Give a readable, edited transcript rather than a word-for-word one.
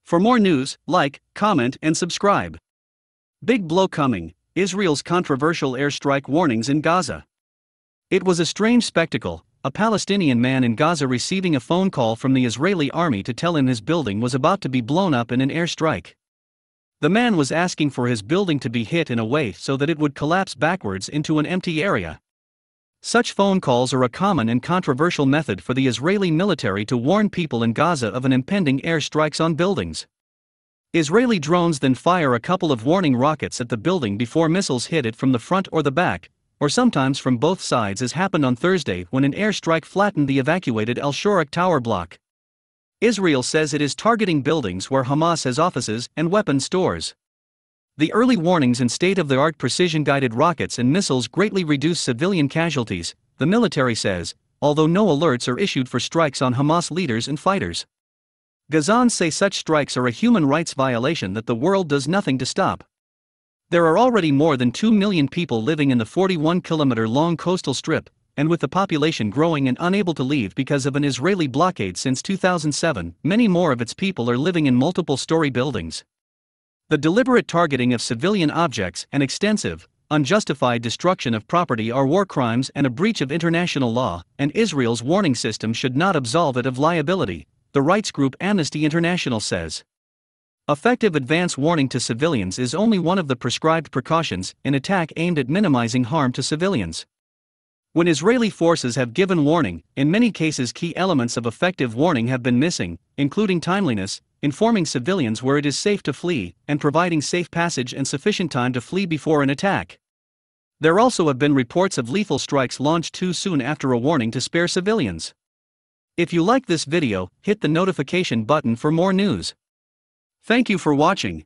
For more news, like, comment, and subscribe. Big blow coming: Israel's controversial airstrike warnings in Gaza. It was a strange spectacle, a Palestinian man in Gaza receiving a phone call from the Israeli army to tell him his building was about to be blown up in an airstrike. The man was asking for his building to be hit in a way so that it would collapse backwards into an empty area. Such phone calls are a common and controversial method for the Israeli military to warn people in Gaza of an impending airstrikes on buildings. Israeli drones then fire a couple of warning rockets at the building before missiles hit it from the front or the back, or sometimes from both sides, as happened on Thursday when an airstrike flattened the evacuated Al Shorak tower block. Israel says it is targeting buildings where Hamas has offices and weapons stores. The early warnings and state-of-the-art precision-guided rockets and missiles greatly reduce civilian casualties, the military says, although no alerts are issued for strikes on Hamas leaders and fighters. Gazans say such strikes are a human rights violation that the world does nothing to stop. There are already more than 2 million people living in the 41-kilometer-long coastal strip, and with the population growing and unable to leave because of an Israeli blockade since 2007, many more of its people are living in multiple-story buildings. The deliberate targeting of civilian objects and extensive, unjustified destruction of property are war crimes and a breach of international law, and Israel's warning system should not absolve it of liability, the rights group Amnesty International says. Effective advance warning to civilians is only one of the prescribed precautions in attack aimed at minimizing harm to civilians. When Israeli forces have given warning, in many cases key elements of effective warning have been missing, including timeliness, informing civilians where it is safe to flee, and providing safe passage and sufficient time to flee before an attack. There also have been reports of lethal strikes launched too soon after a warning to spare civilians. If you like this video, hit the notification button for more news. Thank you for watching.